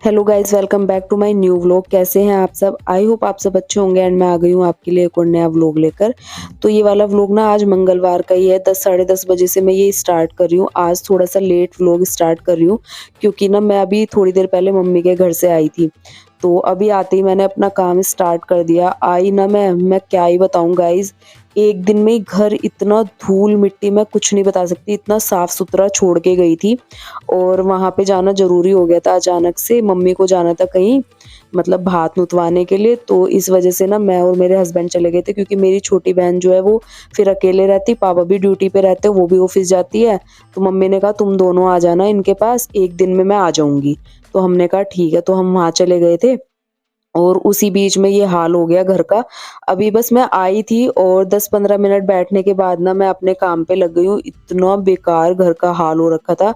Hello guys, welcome back to my new vlog. कैसे हैं आप सब? आई होप आप सब अच्छे होंगे एंड मैं आ गई हूँ आपके लिए एक और नया व्लॉग लेकर। तो ये वाला व्लॉग ना आज मंगलवार का ही है। 10 साढ़े 10 बजे से मैं ये स्टार्ट कर रही हूँ। आज थोड़ा सा लेट व्लॉग स्टार्ट कर रही हूँ क्योंकि ना मैं अभी थोड़ी देर पहले मम्मी के घर से आई थी। तो अभी आते ही मैंने अपना काम स्टार्ट कर दिया। आई ना मैं क्या ही बताऊँ गाइस, एक दिन में ही घर इतना धूल मिट्टी, मैं कुछ नहीं बता सकती, इतना साफ सुथरा छोड़ के गई थी। और वहाँ पे जाना ज़रूरी हो गया था अचानक से, मम्मी को जाना था कहीं मतलब भात नुतवाने के लिए। तो इस वजह से ना मैं और मेरे हस्बैंड चले गए थे क्योंकि मेरी छोटी बहन जो है वो फिर अकेले रहती, पापा भी ड्यूटी पे रहते, वो भी ऑफिस जाती है। तो मम्मी ने कहा तुम दोनों आ जाना इनके पास, एक दिन में मैं आ जाऊँगी। तो हमने कहा ठीक है, तो हम वहाँ चले गए थे। और उसी बीच में ये हाल हो गया घर का। अभी बस मैं आई थी और 10-15 मिनट बैठने के बाद ना मैं अपने काम पे लग गई हूँ। इतना बेकार घर का हाल हो रखा था।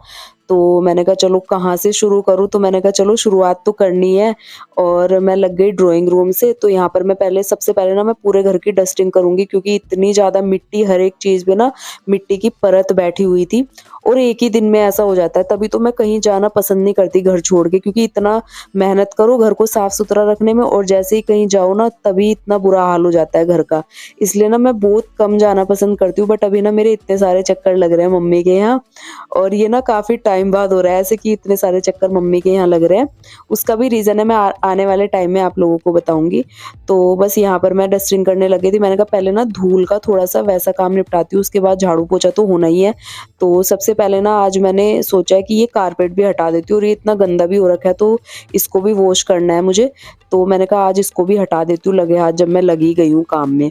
तो मैंने कहा चलो कहाँ से शुरू करूँ, तो मैंने कहा चलो शुरुआत तो करनी है। और मैं लग गई ड्राइंग रूम से। तो यहाँ पर मैं पहले सबसे पहले ना मैं पूरे घर की डस्टिंग करूँगी क्योंकि इतनी ज़्यादा मिट्टी, हर एक चीज़ पे ना मिट्टी की परत बैठी हुई थी। और एक ही दिन में ऐसा हो जाता है, तभी तो मैं कहीं जाना पसंद नहीं करती घर छोड़ के, क्योंकि इतना मेहनत करो घर को साफ-सुथरा रखने में और जैसे ही कहीं जाओ ना तभी इतना बुरा हाल हो जाता है घर का। इसलिए ना मैं बहुत कम जाना पसंद करती हूँ, बट अभी ना मेरे इतने सारे चक्कर लग रहे हैं मम्मी के यहाँ। और ये ना काफ़ी टाइम बाद हो रहा है ऐसे कि इतने सारे चक्कर मम्मी के यहाँ लग रहे हैं। उसका भी रीज़न है, मैं आने वाले टाइम में आप लोगों को बताऊँगी। तो बस यहाँ पर मैं डस्टिंग करने लगी थी। मैंने कहा पहले ना धूल का थोड़ा-सा वैसा काम निपटाती हूँ, उसके बाद झाड़ू-पोछा तो होना ही है। तो सबसे पहले ना आज मैंने सोचा है कि ये कारपेट भी हटा देती हूँ और ये इतना गंदा भी हो रखा है तो इसको भी वॉश करना है मुझे। तो मैंने कहा आज इसको भी हटा देती हूँ लगे हाथ, जब मैं लगी गई हूँ काम में।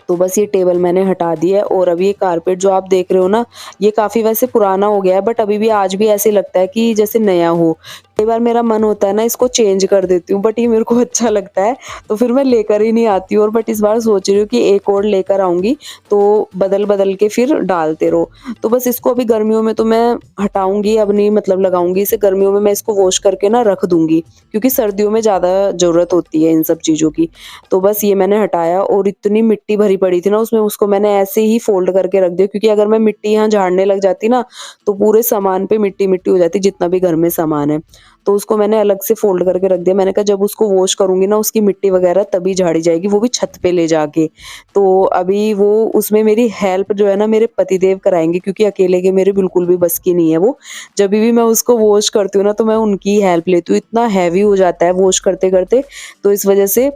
तो बस ये टेबल मैंने हटा दी है और अभी ये कारपेट जो आप देख रहे हो ना, ये काफ़ी वैसे पुराना हो गया है, बट अभी भी आज भी ऐसे लगता है कि जैसे नया हो। कई बार मेरा मन होता है ना इसको चेंज कर देती हूँ, बट ये मेरे को अच्छा लगता है तो फिर मैं लेकर ही नहीं आती हूँ। और बट इस बार सोच रही हूँ कि एक और लेकर आऊँगी, तो बदल-बदल के फिर डालते रहो। तो बस इसको अभी गर्मियों में तो मैं हटाऊँगी, अब नहीं मतलब लगाऊँगी इसे। गर्मियों में मैं इसको वॉश करके ना रख दूँगी क्योंकि सर्दियों में ज़्यादा ज़रूरत होती है इन सब चीज़ों की। तो बस ये मैंने हटाया और इतनी मिट्टी भरी पड़ी थी ना उसमें, उसको मैंने ऐसे ही फ़ोल्ड करके रख दिया क्योंकि अगर मैं मिट्टी यहाँ झाड़ने लग जाती ना, तो पूरे सामान पे मिट्टी-मिट्टी हो जाती जितना भी घर में सामान है। तो उसको मैंने अलग से फ़ोल्ड करके रख दिया। मैंने कहा जब उसको वॉश करूँगी ना उसकी मिट्टी वगैरह तभी झाड़ी जाएगी, वो भी छत पे ले जाके। तो अभी वो उसमें मेरी हेल्प जो है ना मेरे पतिदेव कराएँगे क्योंकि अकेले के मेरे बिल्कुल भी बस की नहीं है वो। जभी भी मैं उसको वॉश करती हूँ ना तो मैं उनकी हेल्प लेती हूँ। इतना हेवी हो जाता है वॉश करते-करते, तो इस वज़ह से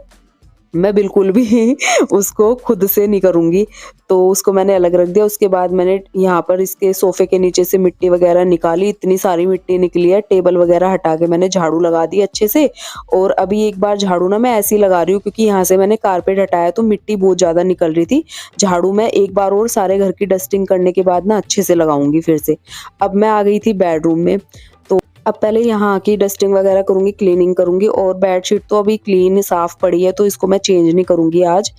मैं बिल्कुल भी उसको खुद से नहीं करूँगी। तो उसको मैंने अलग रख दिया। उसके बाद मैंने यहाँ पर इसके सोफ़े के नीचे से मिट्टी वग़ैरह निकाली, इतनी सारी मिट्टी निकली है। टेबल वग़ैरह हटा के मैंने झाड़ू लगा दी अच्छे से। और अभी एक बार झाड़ू ना मैं ऐसे ही लगा रही हूँ क्योंकि यहाँ से मैंने कारपेट हटाया तो मिट्टी बहुत ज़्यादा निकल रही थी। झाड़ू मैं एक बार और सारे घर की डस्टिंग करने के बाद ना अच्छे से लगाऊँगी फिर से। अब मैं आ गई थी बेडरूम में। तो अब पहले यहाँ की डस्टिंग वगैरह करूँगी, क्लीनिंग करूँगी। और बेडशीट तो अभी क्लीन साफ़ पड़ी है तो इसको मैं चेंज नहीं करूँगी आज।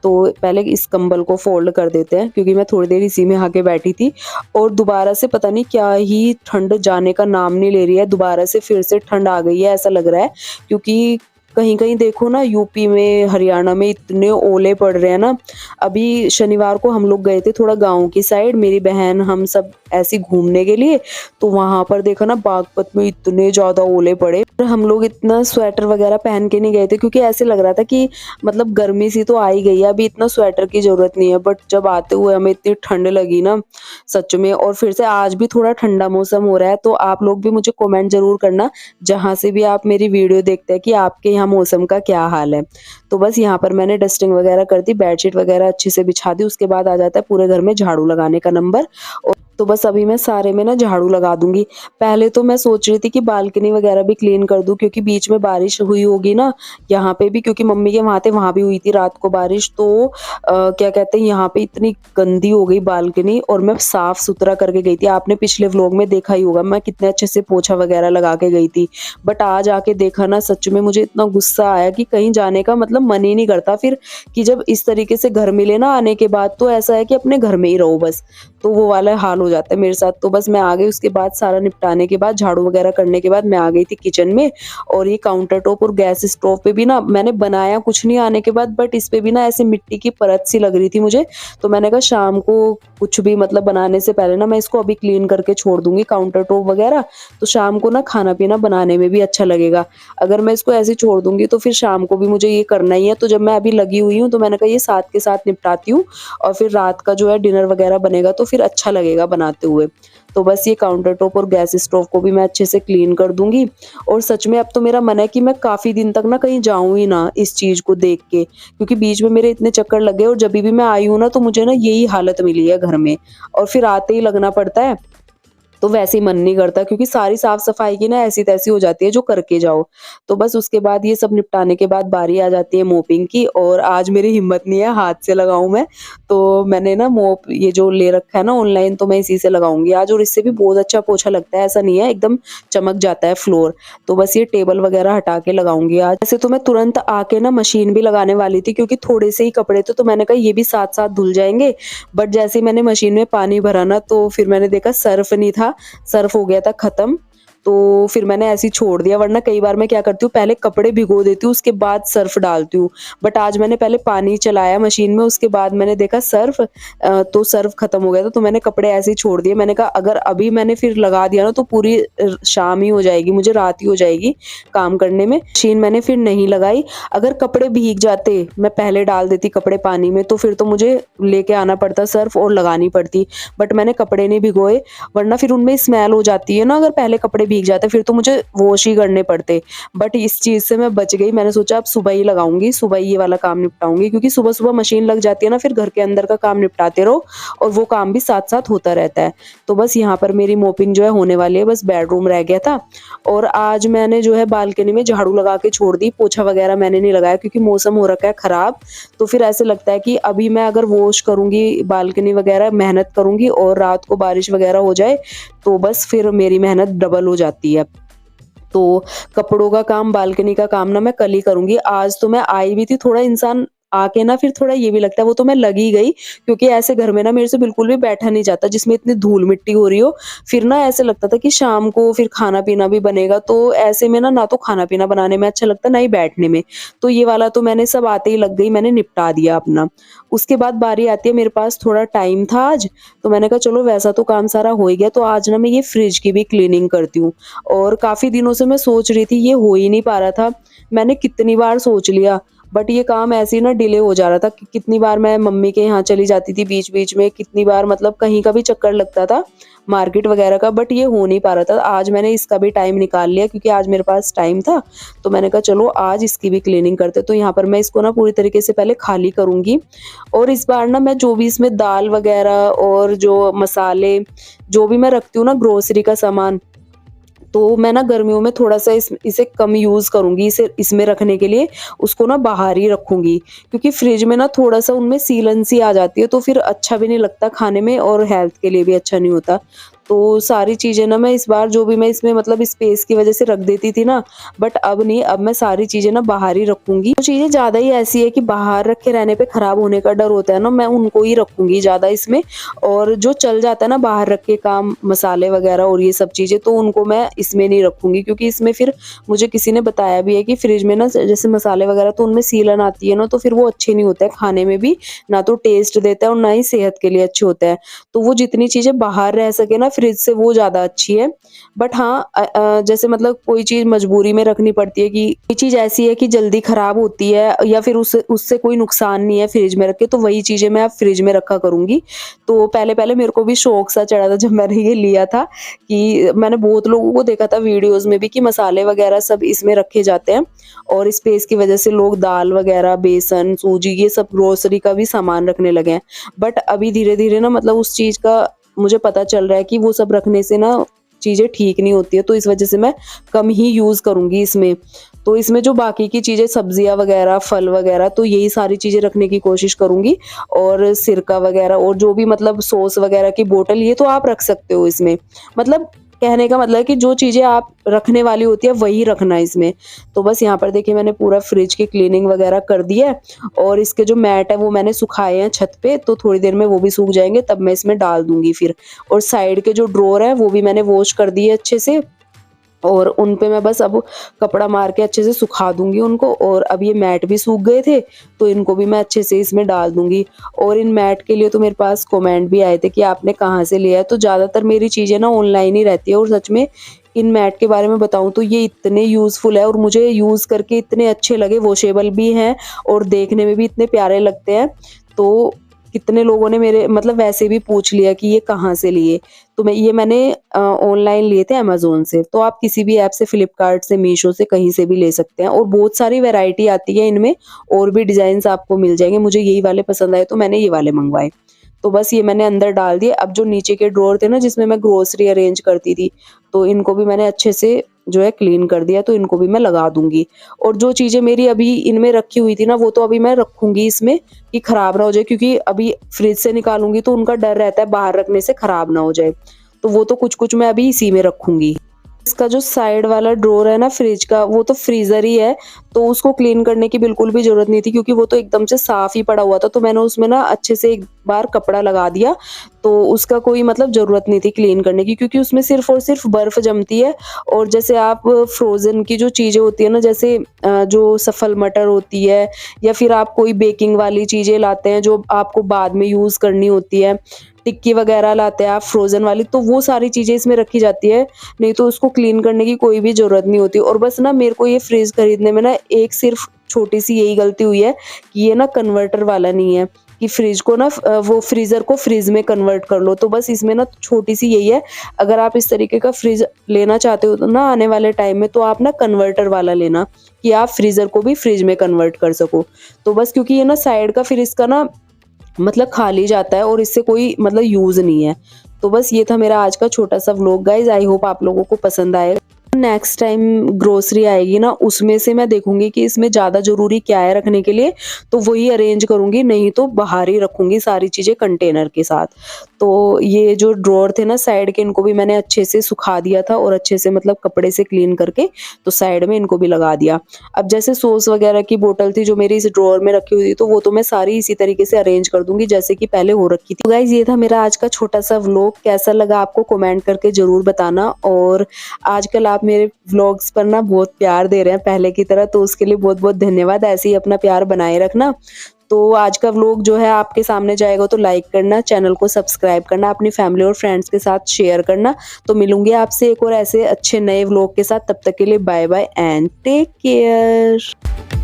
तो पहले इस कंबल को फ़ोल्ड कर देते हैं क्योंकि मैं थोड़ी देर इसी में आके बैठी थी और दोबारा से पता नहीं क्या ही ठंड जाने का नाम नहीं ले रही है। दोबारा से फिर से ठंड आ गई है ऐसा लग रहा है, क्योंकि कहीं-कहीं देखो ना यूपी में, हरियाणा में इतने ओले पड़ रहे हैं ना। अभी शनिवार को हम लोग गए थे थोड़ा गाँव की साइड, मेरी बहन हम सब ऐसे ही घूमने के लिए। तो वहाँ पर देखा ना बागपत में इतने ज़्यादा ओले पड़े। और हम लोग इतना स्वेटर वगैरह पहन के नहीं गए थे क्योंकि ऐसे लग रहा था कि मतलब गर्मी सी तो आ ही गई है, अभी इतना स्वेटर की ज़रूरत नहीं है। बट जब आते हुए हमें इतनी ठंड लगी ना सच में। और फिर से आज भी थोड़ा ठंडा मौसम हो रहा है, तो आप लोग भी मुझे कमेंट ज़रूर करना जहाँ से भी आप मेरी वीडियो देखते हैं कि आपके यहाँ मौसम का क्या हाल है। तो बस यहाँ पर मैंने डस्टिंग वगैरह कर दी, बेडशीट वगैरह अच्छे से बिछा दी। उसके बाद आ जाता है पूरे घर में झाड़ू लगाने का नंबर। और तो बस अभी मैं सारे में ना झाड़ू लगा दूँगी। पहले तो मैं सोच रही थी कि बालकनी वगैरह भी क्लीन कर दूँ क्योंकि बीच में बारिश हुई होगी ना यहाँ पे भी, क्योंकि मम्मी के वहाँ थे वहाँ भी हुई थी रात को बारिश। तो क्या कहते हैं यहाँ पे इतनी गंदी हो गई बालकनी और मैं साफ-सुथरा करके गई थी। आपने पिछले व्लॉग में देखा ही होगा मैं कितने अच्छे से पोछा वगैरह लगा के गई थी। बट आज आके देखा ना सच में मुझे इतना गुस्सा आया कि कहीं जाने का मतलब मन ही नहीं करता फिर, कि जब इस तरीके से घर मिले ना आने के बाद तो ऐसा है कि अपने घर में ही रहो बस। तो वो वाला हाल हो जाता है मेरे साथ। तो बस मैं आ गई, उसके बाद सारा निपटाने के बाद, झाड़ू वगैरह करने के बाद मैं आ गई थी किचन में। और ये काउंटर टॉप और गैस स्टोव पे भी ना मैंने बनाया कुछ नहीं आने के बाद, बट इस पे भी ना ऐसे मिट्टी की परत सी लग रही थी मुझे। तो मैंने कहा शाम को कुछ भी मतलब बनाने से पहले ना मैं इसको अभी क्लीन करके छोड़ दूँगी काउंटर टॉप वगैरह, तो शाम को ना खाना-पीना बनाने में भी अच्छा लगेगा। अगर मैं इसको ऐसे ही छोड़ दूँगी तो फिर शाम को भी मुझे ये करना ही है। तो जब मैं अभी लगी हुई हूँ तो मैंने कहा ये साथ के साथ निपटाती हूँ, और फिर रात का जो है डिनर वगैरह बनेगा तो फिर अच्छा लगेगा बनाते हुए। तो बस ये काउंटर टॉप और गैस स्टोव को भी मैं अच्छे से क्लीन कर दूँगी। और सच में अब तो मेरा मन है कि मैं काफ़ी दिन तक ना कहीं जाऊँ ही ना इस चीज़ को देख के, क्योंकि बीच में मेरे इतने चक्कर लग गए और जभी भी मैं आई हूँ ना तो मुझे ना यही हालत मिली है घर में, और फिर आते ही लगना पड़ता है। तो वैसे ही मन नहीं करता, क्योंकि सारी साफ-सफाई की ना ऐसी-तैसी हो जाती है जो करके जाओ। तो बस उसके बाद ये सब निपटाने के बाद बारी आ जाती है मोपिंग की, और आज मेरी हिम्मत नहीं है हाथ से लगाऊँ मैं। तो मैंने ना मोप ये जो ले रखा है ना ऑनलाइन, तो मैं इसी से लगाऊँगी आज, और इससे भी बहुत अच्छा पोछा लगता है, ऐसा नहीं है, एकदम चमक जाता है फ्लोर। तो बस ये टेबल वगैरह हटा के लगाऊँगी आज। वैसे तो मैं तुरंत आके ना मशीन भी लगाने वाली थी, क्योंकि थोड़े से ही कपड़े थे, तो मैंने कहा ये भी साथ-साथ धुल जाएँगे। बट जैसे ही मैंने मशीन में पानी भरा ना तो फिर मैंने देखा सर्फ़ नहीं था, सर्फ़ हो गया था खत्म। तो फिर मैंने ऐसे ही छोड़ दिया, वरना कई बार मैं क्या करती हूँ, पहले कपड़े भिगो देती हूँ उसके बाद सर्फ़ डालती हूँ। बट आज मैंने पहले पानी चलाया मशीन में, उसके बाद मैंने देखा सर्फ़, तो सर्फ़ खत्म हो गया था, तो मैंने कपड़े ऐसे ही छोड़ दिए। मैंने कहा अगर अभी मैंने फिर लगा दिया ना तो पूरी शाम ही हो जाएगी, मुझे रात ही हो जाएगी काम करने में। मशीन मैंने फिर नहीं लगाई। अगर कपड़े भीग जाते, मैं पहले डाल देती कपड़े पानी में, तो फिर तो मुझे लेके आना पड़ता सर्फ़ और लगानी पड़ती। बट मैंने कपड़े नहीं भिगोए, वरना फिर उनमें स्मेल हो जाती है ना, अगर पहले कपड़े भीग जाते फिर तो मुझे वॉश ही करने पड़ते। बट इस चीज़ से मैं बच गई, मैंने सोचा अब सुबह ही लगाऊँगी, सुबह ही ये वाला काम निपटाऊँगी, क्योंकि सुबह-सुबह मशीन लग जाती है ना, फिर घर के अंदर का काम निपटाते रहो और वो काम भी साथ-साथ होता रहता है। तो बस यहाँ पर मेरी मोपिंग जो है होने वाली है, बस बेडरूम रह गया था। और आज मैंने जो है बालकनी में झाड़ू लगा के छोड़ दी, पोछा वगैरह मैंने नहीं लगाया, क्योंकि मौसम हो रखा है खराब। तो फिर ऐसे लगता है कि अभी मैं अगर वॉश करूँगी बालकनी वगैरह, मेहनत करूँगी और रात को बारिश वगैरह हो जाए, तो बस फिर मेरी मेहनत डबल हो जाती है। तो कपड़ों का काम, बालकनी का काम ना मैं कल ही करूँगी। आज तो मैं आई भी थी, थोड़ा इंसान आके ना फिर थोड़ा ये भी लगता है, वो तो मैं लगी गई, क्योंकि ऐसे घर में ना मेरे से बिल्कुल भी बैठा नहीं जाता जिसमें इतनी धूल-मिट्टी हो रही हो। फिर ना ऐसे लगता था कि शाम को फिर खाना-पीना भी बनेगा, तो ऐसे में ना तो खाना-पीना बनाने में अच्छा लगता, ना ही बैठने में। तो ये वाला तो मैंने सब आते ही लग गई, मैंने निपटा दिया अपना। उसके बाद बारी आती है, मेरे पास थोड़ा टाइम था आज, तो मैंने कहा चलो वैसा तो काम सारा हो ही गया, तो आज ना मैं ये फ्रिज की भी क्लीनिंग करती हूँ। और काफ़ी दिनों से मैं सोच रही थी, ये हो ही नहीं पा रहा था। मैंने कितनी बार सोच लिया, बट ये काम ऐसे ही ना डिले हो जा रहा था कि कितनी बार मैं मम्मी के यहाँ चली जाती थी बीच-बीच में, कितनी बार मतलब कहीं का भी चक्कर लगता था, मार्केट वगैरह का, बट ये हो नहीं पा रहा था। आज मैंने इसका भी टाइम निकाल लिया, क्योंकि आज मेरे पास टाइम था, तो मैंने कहा चलो आज इसकी भी क्लीनिंग करते हैं। तो यहाँ पर मैं इसको ना पूरी तरीके से पहले खाली करूँगी, और इस बार ना मैं जो भी इसमें दाल वगैरह और जो मसाले, जो भी मैं रखती हूँ ना ग्रोसरी का सामान, तो मैं ना गर्मियों में थोड़ा-सा इसे कम यूज़ करूँगी, इसे इसमें रखने के लिए उसको ना बाहर ही रखूँगी। क्योंकि फ्रिज में ना थोड़ा-सा उनमें सीलन सी आ जाती है, तो फिर अच्छा भी नहीं लगता खाने में, और हेल्थ के लिए भी अच्छा नहीं होता। तो सारी चीज़ें ना मैं इस बार जो भी मैं इसमें मतलब स्पेस की वज़ह से रख देती थी ना, बट अब नहीं, अब मैं सारी चीज़ें ना बाहर ही रखूँगी। जो चीज़ें ज़्यादा ही ऐसी है कि बाहर रखे रहने पे खराब होने का डर होता है ना, मैं उनको ही रखूँगी ज़्यादा इसमें। और जो चल जाता है ना बाहर रख के काम, मसाले वगैरह और ये सब चीज़ें, तो उनको मैं इसमें नहीं रखूँगी, क्योंकि इसमें फिर मुझे किसी ने बताया भी है कि फ्रिज में ना जैसे मसाले वगैरह, तो उनमें सीलन आती है ना, तो फिर वो अच्छे नहीं होते हैं खाने में भी, ना तो टेस्ट देता है और ना ही सेहत के लिए अच्छे होते हैं। तो वो जितनी चीज़ें बाहर रह सके ना फ्रिज से, वो ज़्यादा अच्छी है। बट हाँ, जैसे मतलब कोई चीज़ मजबूरी में रखनी पड़ती है, कि कोई चीज़ ऐसी है कि जल्दी खराब होती है, या फिर उससे उससे कोई नुकसान नहीं है फ्रिज में रख के, तो वही चीज़ें मैं अब फ्रिज में रखा करूँगी। तो पहले-पहले मेरे को भी शौक सा चढ़ा था जब मैंने ये लिया था, कि मैंने बहुत लोगों को देखा था वीडियोज़ में भी कि मसाले वगैरह सब इसमें रखे जाते हैं, और स्पेस की वजह से लोग दाल वगैरह, बेसन, सूजी, ये सब ग्रोसरी का भी सामान रखने लगे हैं। बट अभी धीरे-धीरे ना मतलब उस चीज़ का मुझे पता चल रहा है कि वो सब रखने से ना चीज़ें ठीक नहीं होती है, तो इस वजह से मैं कम ही यूज़ करूँगी इसमें। तो इसमें जो बाकी की चीज़ें, सब्जियाँ वगैरह, फल वगैरह, तो यही सारी चीज़ें रखने की कोशिश करूँगी, और सिरका वगैरह और जो भी मतलब सॉस वगैरह की बोतल, ये तो आप रख सकते हो इसमें। मतलब कहने का मतलब है कि जो चीज़ें आप रखने वाली होती है वही रखना है इसमें। तो बस यहाँ पर देखिए मैंने पूरा फ्रिज की क्लीनिंग वगैरह कर दी है और इसके जो मैट है वो मैंने सुखाए हैं छत पे, तो थोड़ी देर में वो भी सूख जाएँगे तब मैं इसमें डाल दूँगी फिर। और साइड के जो ड्रॉवर है वो भी मैंने वॉश कर दिए अच्छे से और उन पे मैं बस अब कपड़ा मार के अच्छे से सुखा दूँगी उनको। और अब ये मैट भी सूख गए थे, तो इनको भी मैं अच्छे से इसमें डाल दूँगी। और इन मैट के लिए तो मेरे पास कमेंट भी आए थे कि आपने कहाँ से लिया है? तो ज़्यादातर मेरी चीज़ें ना ऑनलाइन ही रहती है और सच में इन मैट के बारे में बताऊँ तो ये इतने यूज़फुल है और मुझे यूज़ करके इतने अच्छे लगे, वॉशेबल भी हैं और देखने में भी इतने प्यारे लगते हैं। तो कितने लोगों ने मेरे मतलब वैसे भी पूछ लिया कि ये कहाँ से लिए? तो मैंने ऑनलाइन लिए थे अमेज़न से। तो आप किसी भी ऐप से, फ्लिपकार्ट से, मीशो से, कहीं से भी ले सकते हैं और बहुत सारी वैरायटी आती है इनमें और भी डिज़ाइन्स आपको मिल जाएँगे। मुझे यही वाले पसंद आए तो मैंने ये वाले मँगवाए। तो बस ये मैंने अंदर डाल दिए। अब जो नीचे के ड्रॉवर थे ना जिसमें मैं ग्रोसरी अरेंज करती थी, तो इनको भी मैंने अच्छे से जो है क्लीन कर दिया, तो इनको भी मैं लगा दूँगी। और जो चीज़ें मेरी अभी इनमें रखी हुई थी ना वो तो अभी मैं रखूँगी इसमें कि खराब ना हो जाए, क्योंकि अभी फ्रिज से निकालूँगी तो उनका डर रहता है बाहर रखने से खराब ना हो जाए। तो वो तो कुछ-कुछ मैं अभी इसी में रखूँगी। इसका जो साइड वाला ड्रॉवर है ना फ्रिज का, वो तो फ्रीज़र ही है, तो उसको क्लीन करने की बिल्कुल भी ज़रूरत नहीं थी क्योंकि वो तो एकदम से साफ़ ही पड़ा हुआ था। तो मैंने उसमें ना अच्छे से एक बार कपड़ा लगा दिया, तो उसका कोई मतलब ज़रूरत नहीं थी क्लीन करने की, क्योंकि उसमें सिर्फ़ और सिर्फ़ बर्फ़ जमती है। और जैसे आप फ्रोज़न की जो चीज़ें होती है ना, जैसे जो सफल मटर होती है या फिर आप कोई बेकिंग वाली चीज़ें लाते हैं जो आपको बाद में यूज़ करनी होती है, टिक्की वग़ैरह लाते हैं आप फ्रोज़न वाली, तो वो सारी चीज़ें इसमें रखी जाती है। नहीं तो उसको क्लीन करने की कोई भी ज़रूरत नहीं होती। और बस ना मेरे को ये फ्रिज खरीदने में ना एक सिर्फ़ छोटी-सी यही गलती हुई है कि ये ना कन्वर्टर वाला नहीं है, कि फ्रिज को ना वो फ्रीज़र को फ्रिज में कन्वर्ट कर लो। तो बस इसमें ना छोटी-सी यही है, अगर आप इस तरीके का फ्रिज लेना चाहते हो तो ना आने वाले टाइम में, तो आप ना कन्वर्टर वाला लेना कि आप फ्रीज़र को भी फ्रिज में कन्वर्ट कर सको। तो बस क्योंकि ये ना साइड का फिर इसका ना मतलब खाली जाता है और इससे कोई मतलब यूज़ नहीं है। तो बस ये था मेरा आज का छोटा-सा व्लॉग गाइज़, आई होप आप लोगों को पसंद आएगा। नेक्स्ट टाइम ग्रोसरी आएगी ना उसमें से मैं देखूँगी कि इसमें ज़्यादा ज़रूरी क्या है रखने के लिए, तो वही अरेंज करूँगी, नहीं तो बाहर ही रखूँगी सारी चीज़ें कंटेनर के साथ। तो ये जो ड्रॉवर थे ना साइड के, इनको भी मैंने अच्छे से सुखा दिया था और अच्छे से मतलब कपड़े से क्लीन करके तो साइड में इनको भी लगा दिया। अब जैसे सॉस वगैरह की बोतल थी जो मेरी इस ड्रॉवर में रखी हुई थी, तो वो तो मैं सारी इसी तरीके से अरेंज कर दूँगी जैसे कि पहले हो रखी थी। तो गाइज़ ये था मेरा आज का छोटा-सा व्लॉग, कैसा लगा आपको कमेंट करके ज़रूर बताना। और आजकल आप मेरे व्लॉग्स पर ना बहुत प्यार दे रहे हैं पहले की तरह, तो उसके लिए बहुत-बहुत धन्यवाद। ऐसे ही अपना प्यार बनाए रखना। तो आज का व्लॉग जो है आपके सामने जाएगा तो लाइक करना, चैनल को सब्सक्राइब करना, अपनी फैमिली और फ्रेंड्स के साथ शेयर करना। तो मिलूँगी आपसे एक और ऐसे अच्छे नए व्लॉग के साथ, तब तक के लिए bye bye and take care.